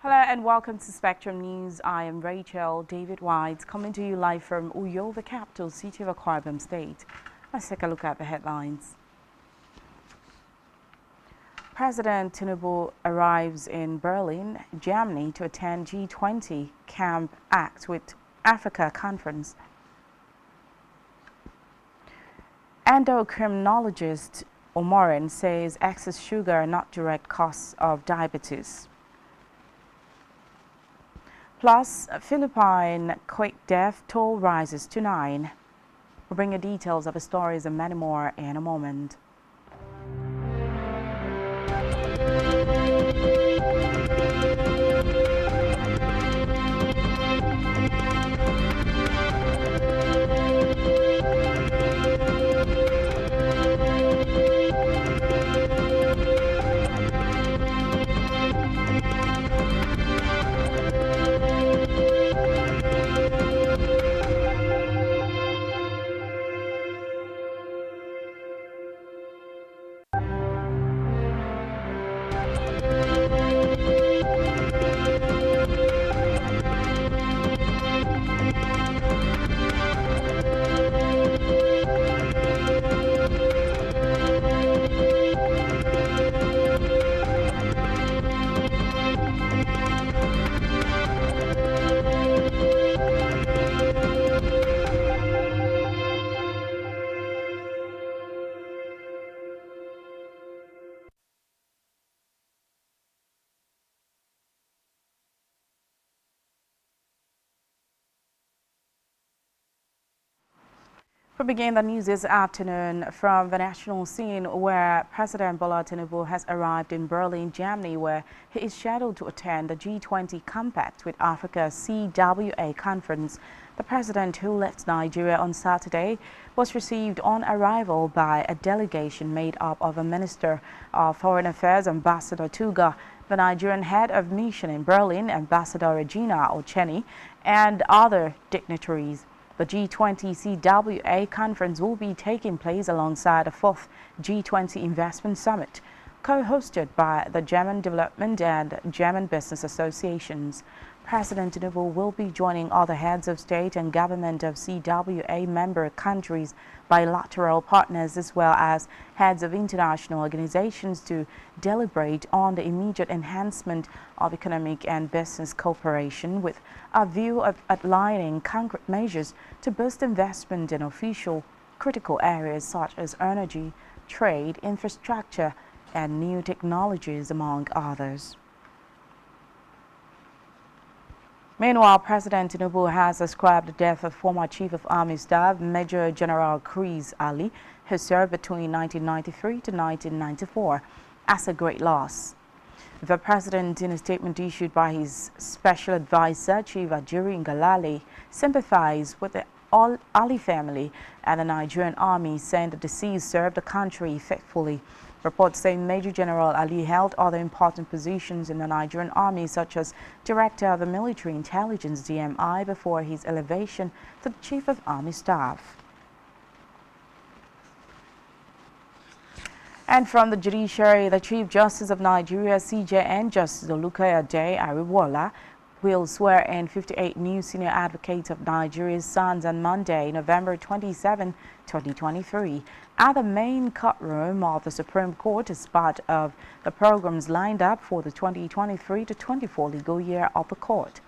Hello and welcome to Spectrum News. I am Rachel David White, coming to you live from Uyo, the capital city of Akwa Ibom State. Let's take a look at the headlines. President Tinubu arrives in Berlin, Germany to attend G20 Camp Act with Africa Conference. Endocrinologist Omorin says excess sugar are not direct cause of diabetes. Plus, Philippine quake death toll rises to 9. We'll bring you details of the stories and many more in a moment. We begin the news this afternoon from the national scene where President Bola Tinubu has arrived in Berlin, Germany, where he is scheduled to attend the G20 Compact with Africa CWA conference. The president, who left Nigeria on Saturday, was received on arrival by a delegation made up of a Minister of Foreign Affairs, Ambassador Tuga, the Nigerian head of mission in Berlin, Ambassador Regina Ocheni, and other dignitaries. The G20 CWA conference will be taking place alongside the 4th G20 Investment Summit, co-hosted by the German Development and German Business Associations. President Tinubu will be joining other heads of state and government of CWA member countries, bilateral partners, as well as heads of international organizations to deliberate on the immediate enhancement of economic and business cooperation with a view of outlining concrete measures to boost investment in official critical areas such as energy, trade, infrastructure, and new technologies, among others. Meanwhile, President Tinubu has ascribed the death of former Chief of Army Staff Major General Chris Ali, who served between 1993 to 1994, as a great loss. The president, in a statement issued by his special advisor, Chief Ajuri Ngalale, sympathized with the Ali family and the Nigerian Army, saying the deceased served the country faithfully. Reports say Major General Ali held other important positions in the Nigerian Army, such as Director of the Military Intelligence (DMI) before his elevation to the Chief of Army Staff. And from the judiciary, the Chief Justice of Nigeria, CJN, Justice Olukayode Ariwola, will swear in 58 new senior advocates of Nigeria's sons on Monday, November 27, 2023, at the main courtroom of the Supreme Court as part of the programs lined up for the 2023 to 24 legal year of the court.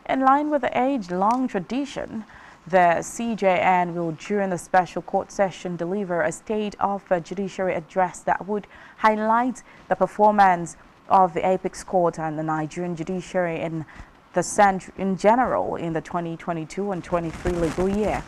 In line with the age-long tradition, the CJN will, during the special court session, deliver a state of the judiciary address that would highlight the performance of the apex court and the Nigerian judiciary in general in the 2022 and 23 legal year.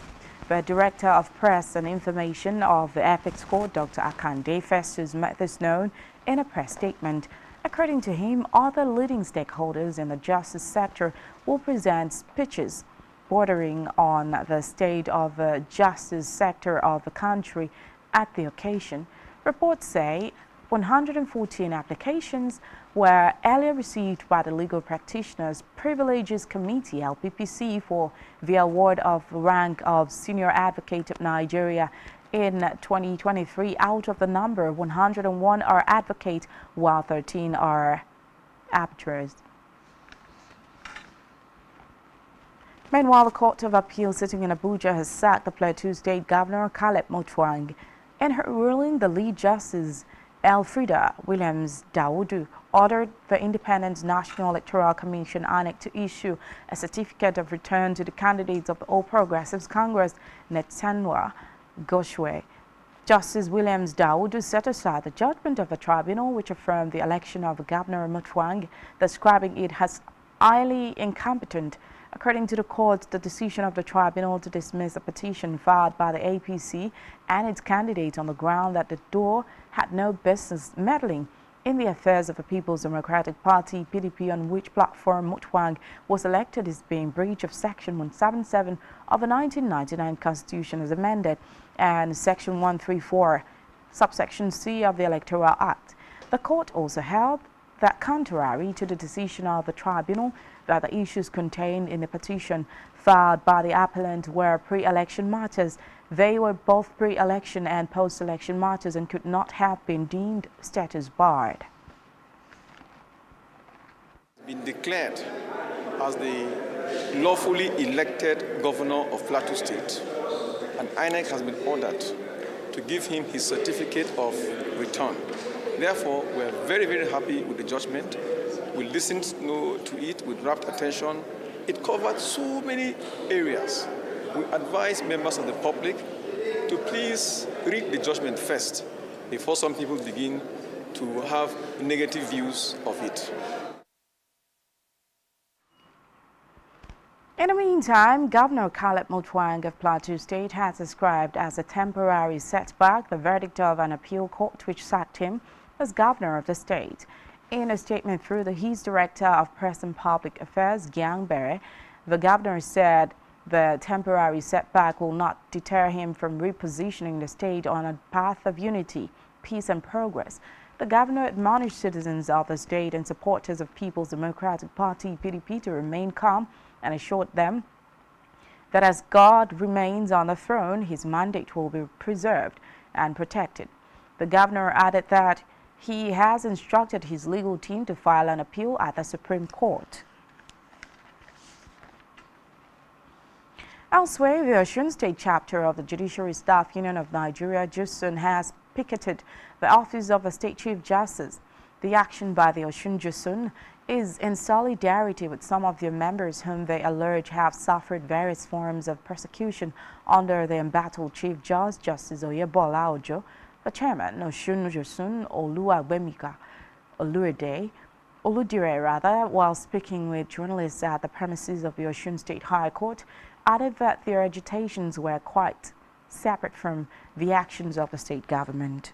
The Director of Press and Information of the Apex Court, Dr. Akande Festus, made this known in a press statement. According to him, other leading stakeholders in the justice sector will present speeches bordering on the state of the justice sector of the country at the occasion. Reports say 114 applications were earlier received by the Legal Practitioners Privileges Committee (LPPC) for the award of rank of Senior Advocate of Nigeria in 2023. Out of the number, 101 are advocates, while 13 are arbiters. Meanwhile, the Court of Appeal sitting in Abuja has sacked the Plateau State Governor Caleb Mutfwang. In her ruling, the lead justice Elfrida Williams Dawudu ordered the Independent National Electoral Commission (INEC) to issue a certificate of return to the candidates of the All Progressives Congress, Netanwa Goshwe. Justice Williams Dawudu set aside the judgment of the tribunal which affirmed the election of Governor Mutfwang, describing it as highly incompetent. According to the court, the decision of the tribunal to dismiss a petition filed by the APC and its candidate on the ground that the DOR had no business meddling in the affairs of the People's Democratic Party (PDP), on which platform Mutfwang was elected, is being breach of Section 177 of the 1999 Constitution as amended and Section 134, subsection C of the Electoral Act. The court also held that, contrary to the decision of the tribunal, that the issues contained in the petition filed by the appellant were pre-election matters. They were both pre-election and post-election matters and could not have been deemed status barred. Been declared as the lawfully elected governor of Plateau State, and INEC has been ordered to give him his certificate of return. Therefore, we are very, very happy with the judgment. We listened to it with rapt attention. It covered so many areas. We advise members of the public to please read the judgment first before some people begin to have negative views of it. In the meantime, Governor Caleb Mutfwang of Plateau State has described as a temporary setback the verdict of an appeal court which sacked him as governor of the state. In a statement through his Director of Press and Public Affairs, Gyang Bere, the governor said the temporary setback will not deter him from repositioning the state on a path of unity, peace and progress. The governor admonished citizens of the state and supporters of People's Democratic Party (PDP) to remain calm and assured them that as God remains on the throne, his mandate will be preserved and protected. The governor added that he has instructed his legal team to file an appeal at the Supreme Court. Elsewhere, the Osun State chapter of the Judiciary Staff Union of Nigeria, JUSUN, has picketed the office of the State Chief Justice. The action by the Osun JUSUN is in solidarity with some of their members whom they allege have suffered various forms of persecution under the embattled Chief Judge, Justice Oyebola Ojo. The chairman, Osun JUSUN Oludire, while speaking with journalists at the premises of the Osun State High Court, added that their agitations were quite separate from the actions of the state government.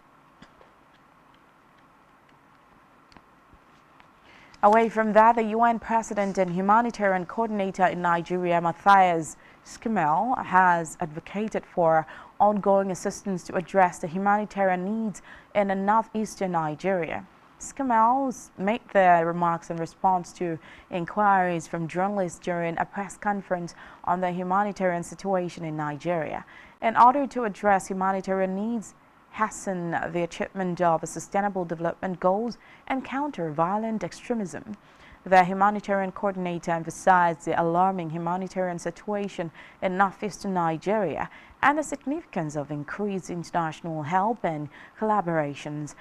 Away from that, the UN President and Humanitarian Coordinator in Nigeria, Matthias Schimel, has advocated for ongoing assistance to address the humanitarian needs in the northeastern Nigeria. Schimel made the remarks in response to inquiries from journalists during a press conference on the humanitarian situation in Nigeria. In order to address humanitarian needs, hasten the achievement of sustainable development goals and counter violent extremism, the humanitarian coordinator emphasized the alarming humanitarian situation in northeastern Nigeria and the significance of increased international help and collaborations.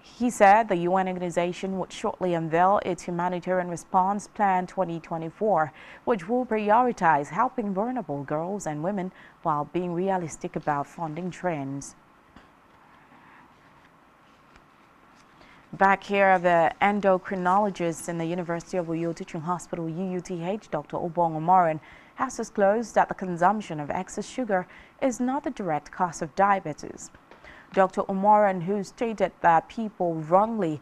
He said the UN organization would shortly unveil its Humanitarian Response Plan 2024, which will prioritize helping vulnerable girls and women while being realistic about funding trends. Back here, the endocrinologist in the University of Uyo Teaching Hospital UUTH, Dr. Obong Omoran, has disclosed that the consumption of excess sugar is not the direct cause of diabetes. Dr. Omoran, who stated that people wrongly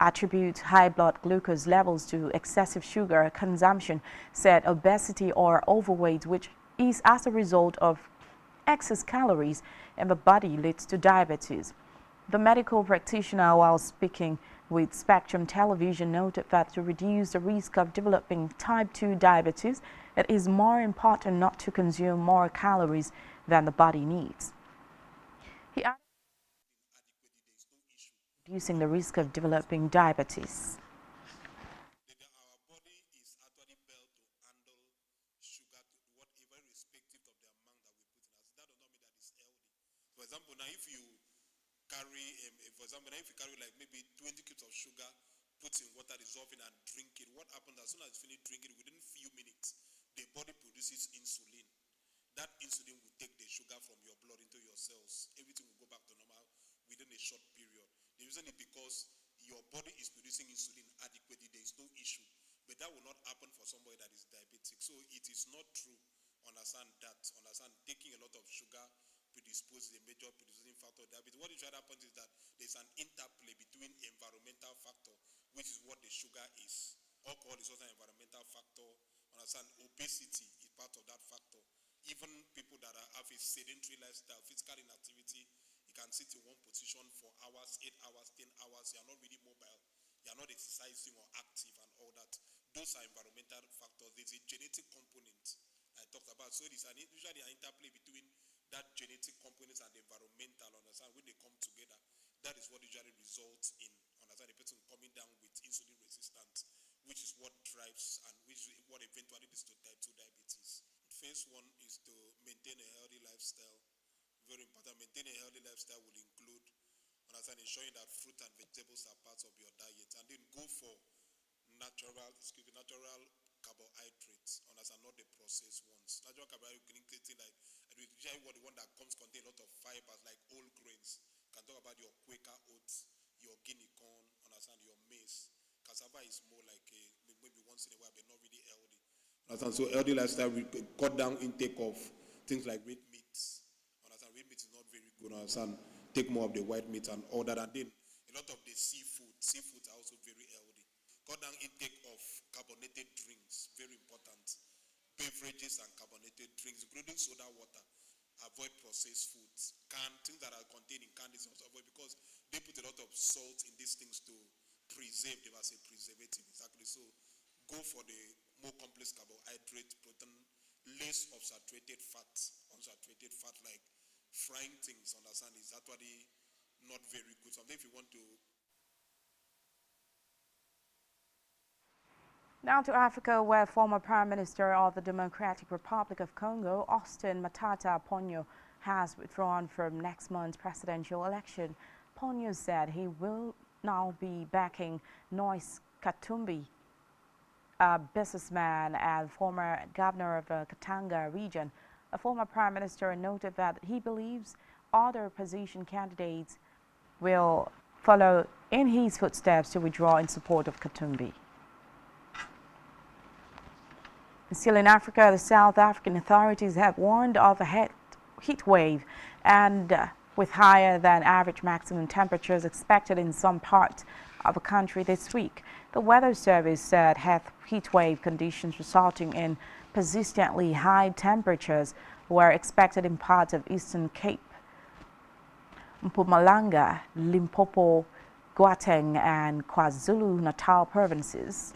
attribute high blood glucose levels to excessive sugar consumption, said obesity or overweight, which is as a result of excess calories in the body, leads to diabetes. The medical practitioner, while speaking with Spectrum Television, noted that to reduce the risk of developing type 2 diabetes, it is more important not to consume more calories than the body needs. He added, reducing the risk of developing diabetes. example, now if you carry, like maybe 20 cubes of sugar, put in water, dissolve it, and drink it, what happens as soon as you finish drinking it, within a few minutes, the body produces insulin. That insulin will take the sugar from your blood into your cells. Everything will go back to normal within a short period. The reason is because your body is producing insulin adequately. There is no issue. But that will not happen for somebody that is diabetic. So it is not true. Understand that. Understand taking a lot of sugar predisposes a major predisposing factor of diabetes. What usually happens is that there's an interplay between environmental factor, which is what the sugar is. Alcohol is also an environmental factor. Understand obesity is part of that factor. Even people that have a sedentary lifestyle, physical inactivity, you can sit in one position for hours, 8 hours, 10 hours. You are not really mobile. You are not exercising or active and all that. Those are environmental factors. There's a genetic component I talked about. So there's usually an interplay between that genetic component and the environmental. Understand? When they come together, that is what usually results in, understand, the person coming down with insulin resistance, which is what drives and which is what eventually leads to type 2 diabetes. Phase one is to maintain a healthy lifestyle. Very important. Maintaining a healthy lifestyle will include, understand, ensuring that fruit and vegetables are parts of your diet, and then go for natural carbohydrates, understand, not the processed ones. Natural carbohydrates, like usually the one that contain a lot of fibers, like whole grains. You can talk about your Quaker oats, your guinea corn, understand, your maize. Cassava is more like maybe once in a while, but not really healthy. Understand? So healthy lifestyle, we cut down intake of things like red meats. Understand? Red meat is not very good. Understand? Take more of the white meat and all that. And then a lot of the seafoods are also very healthy. Cut down intake of carbonated drinks, very important. Beverages and carbonated drinks, including soda water. Avoid processed foods. Things that are contained in candies also avoid, because they put a lot of salt in these things to preserve. They must say preservative, exactly. So go for the more complex carbohydrate, protein, less of saturated fat. Unsaturated fat, like frying things, understand, is actually not very good. Something if you want to. Now to Africa, where former Prime Minister of the Democratic Republic of Congo, Austin Matata Ponyo, has withdrawn from next month's presidential election. Ponyo said he will now be backing Nois Katumbi, a businessman and former governor of the Katanga region. A former prime minister noted that he believes other opposition candidates will follow in his footsteps to withdraw in support of Katumbi. Still in Africa, the South African authorities have warned of a heat wave and with higher than average maximum temperatures expected in some parts of the country this week. The Weather Service said heat wave conditions resulting in persistently high temperatures were expected in parts of Eastern Cape, Mpumalanga, Limpopo, Gauteng and KwaZulu-Natal provinces.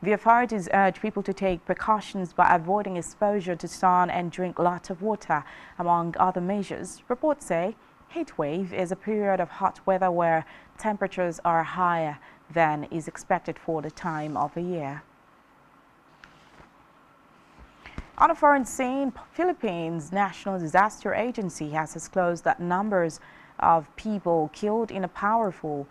The authorities urge people to take precautions by avoiding exposure to sun and drink lots of water, among other measures. Reports say heat wave is a period of hot weather where temperatures are higher than is expected for the time of the year. On a foreign scene, Philippines National Disaster Agency has disclosed that numbers of people killed in a powerful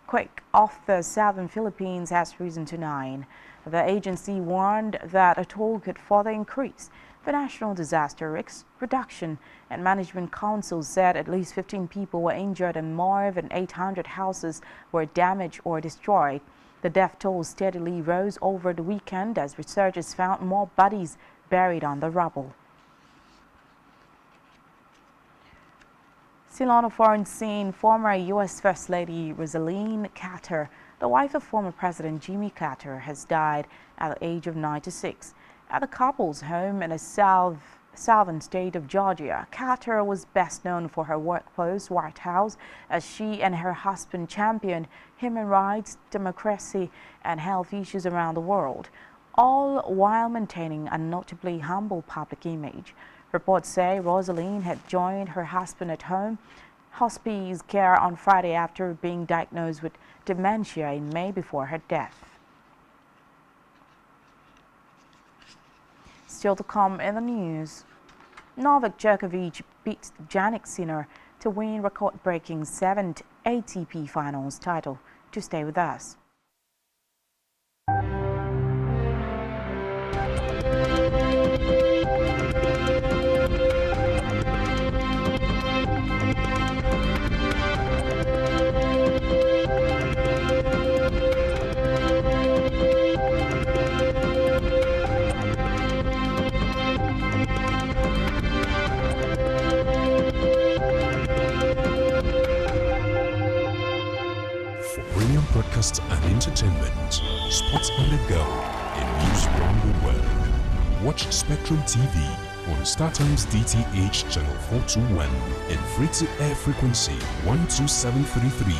quake off the southern Philippines has risen to 9. The agency warned that a toll could further increase. The National Disaster Risk Reduction and Management Council said at least 15 people were injured and more than 800 houses were damaged or destroyed. The death toll steadily rose over the weekend as researchers found more bodies buried on the rubble. Still on a foreign scene, former U.S. First Lady Rosalynn Carter, the wife of former President Jimmy Carter, has died at the age of 96. At the couple's home in the southern state of Georgia, Carter was best known for her work post White House as she and her husband championed human rights, democracy, and health issues around the world, all while maintaining a notably humble public image. Reports say Rosalynn had joined her husband at home hospice care on Friday after being diagnosed with dementia in May before her death. Still to come in the news. Novak Djokovic beat Jannik Sinner to win record-breaking 7th ATP Finals title. To stay with us. Broadcast and entertainment, sports on the go, and news around the world. Watch Spectrum TV on StarTimes DTH channel 421 and free-to-air frequency 12733.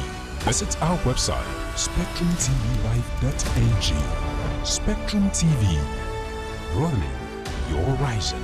Visit our website SpectrumTVLive.ng. Spectrum TV, broadening your horizon.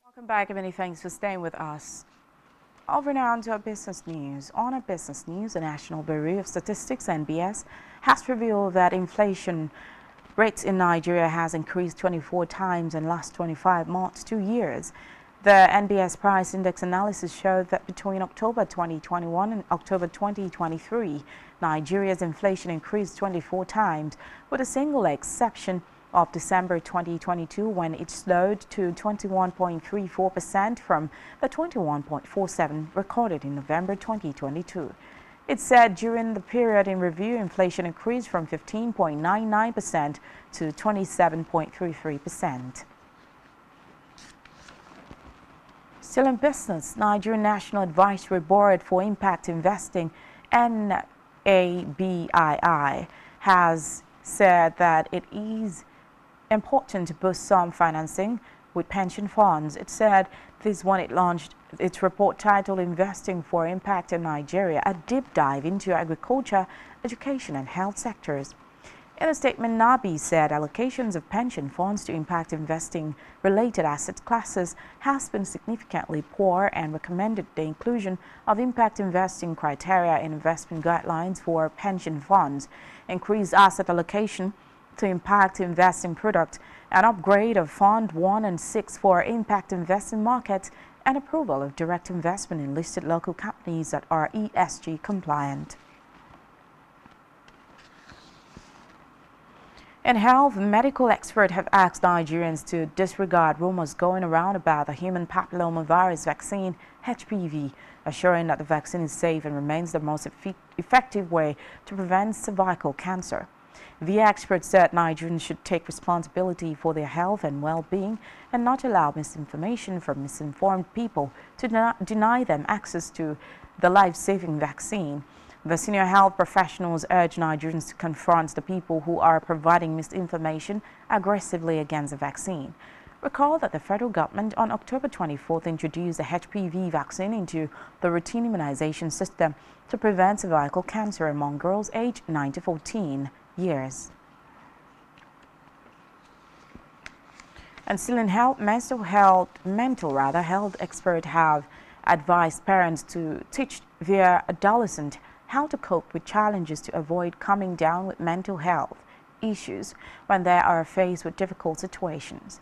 Welcome back and many thanks for staying with us. Over now onto our business news. On our business news, the National Bureau of Statistics (NBS) has revealed that inflation rates in Nigeria has increased 24 times in the last 25 months, 2 years. The NBS price index analysis showed that between October 2021 and October 2023, Nigeria's inflation increased 24 times, with a single exception of December 2022, when it slowed to 21.34% from the 21.47% recorded in November 2022. It said during the period in review, inflation increased from 15.99% to 27.33%. Still in business, Nigerian National Advisory Board for Impact Investing, NABII, has said that it is important to boost some financing with pension funds. It said this when it launched its report titled Investing for Impact in Nigeria, a deep dive into agriculture, education and health sectors. In a statement, NABI said allocations of pension funds to impact investing related asset classes has been significantly poor and recommended the inclusion of impact investing criteria in investment guidelines for pension funds, increased asset allocation to impact investing product, an upgrade of Fund 1 and 6 for impact investing markets, and approval of direct investment in listed local companies that are ESG compliant. In health, medical experts have asked Nigerians to disregard rumors going around about the human papillomavirus vaccine, HPV, assuring that the vaccine is safe and remains the most effective way to prevent cervical cancer. The experts said Nigerians should take responsibility for their health and well-being and not allow misinformation from misinformed people to deny them access to the life-saving vaccine. The senior health professionals urge Nigerians to confront the people who are providing misinformation aggressively against the vaccine. Recall that the federal government on October 24th introduced the HPV vaccine into the routine immunization system to prevent cervical cancer among girls aged 9 to 14 years. And still in health, mental health experts have advised parents to teach their adolescent how to cope with challenges to avoid coming down with mental health issues when they are faced with difficult situations.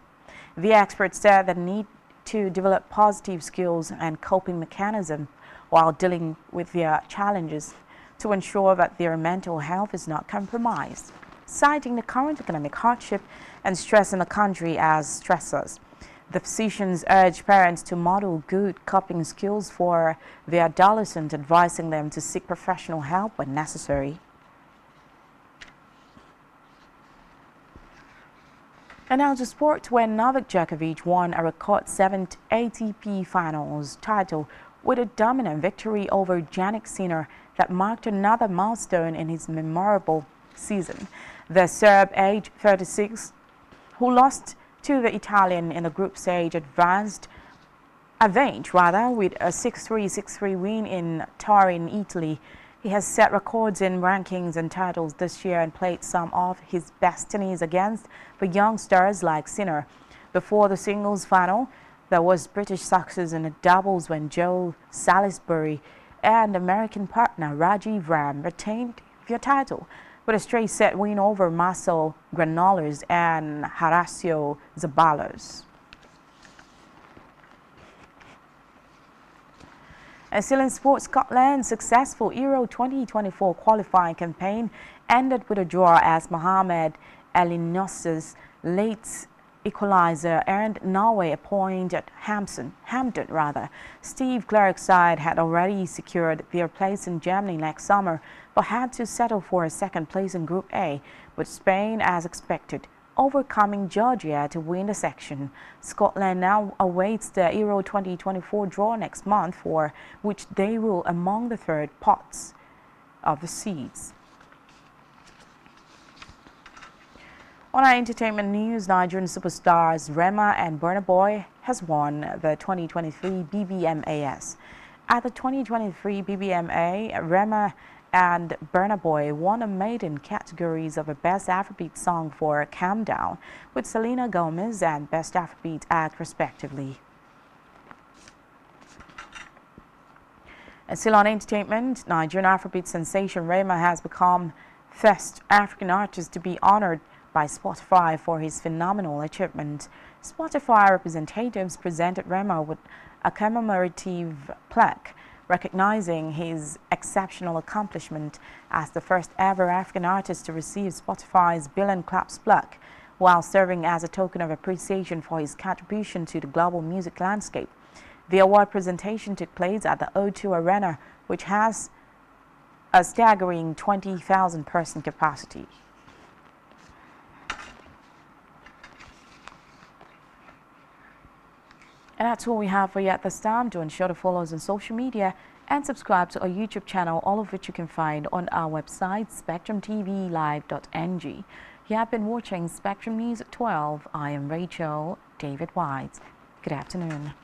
The experts said they need to develop positive skills and coping mechanisms while dealing with their challenges to ensure that their mental health is not compromised, citing the current economic hardship and stress in the country as stressors. The physicians urge parents to model good coping skills for their adolescent, advising them to seek professional help when necessary. And now to sport, where Novak Djokovic won a record 7th ATP Finals title with a dominant victory over Jannik Sinner that marked another milestone in his memorable season. The Serb, aged 36, who lost to the Italian in the group stage, advanced with a 6-3, 6-3 win in Turin, Italy. He has set records in rankings and titles this year and played some of his best tennis against the young stars like Sinner. Before the singles final, there was British success in the doubles when Joe Salisbury and American partner Rajiv Ram retained their title with a straight set win over Marcel Granollers and Horacio Zabalos. And still in sports, Scotland's successful Euro 2024 qualifying campaign ended with a draw as Mohamed Elneny late equalizer earned Norway a point at Hampton. Steve Clark's side had already secured their place in Germany next summer, but had to settle for a second place in Group A, with Spain, as expected, overcoming Georgia to win the section. Scotland now awaits the Euro 2024 draw next month, for which they will among the third pots of the seeds. On our entertainment news, Nigerian superstars Rema and Burna Boy has won the 2023 BBMAs. At the 2023 BBMA, Rema and Burna Boy won a maiden categories of a Best Afrobeat Song for Calm Down with Selena Gomez and Best Afrobeat Act respectively. And still on entertainment, Nigerian Afrobeat sensation Rema has become first African artist to be honored by Spotify for his phenomenal achievement. Spotify representatives presented Rema with a commemorative plaque recognizing his exceptional accomplishment as the first ever African artist to receive Spotify's Billion Claps plaque, while serving as a token of appreciation for his contribution to the global music landscape. The award presentation took place at the O2 Arena, which has a staggering 20,000 person capacity. And that's all we have for you at this time. Do ensure to follow us on social media and subscribe to our YouTube channel, all of which you can find on our website, SpectrumTVLive.ng. You have been watching Spectrum News at 12. I am Rachel David White. Good afternoon.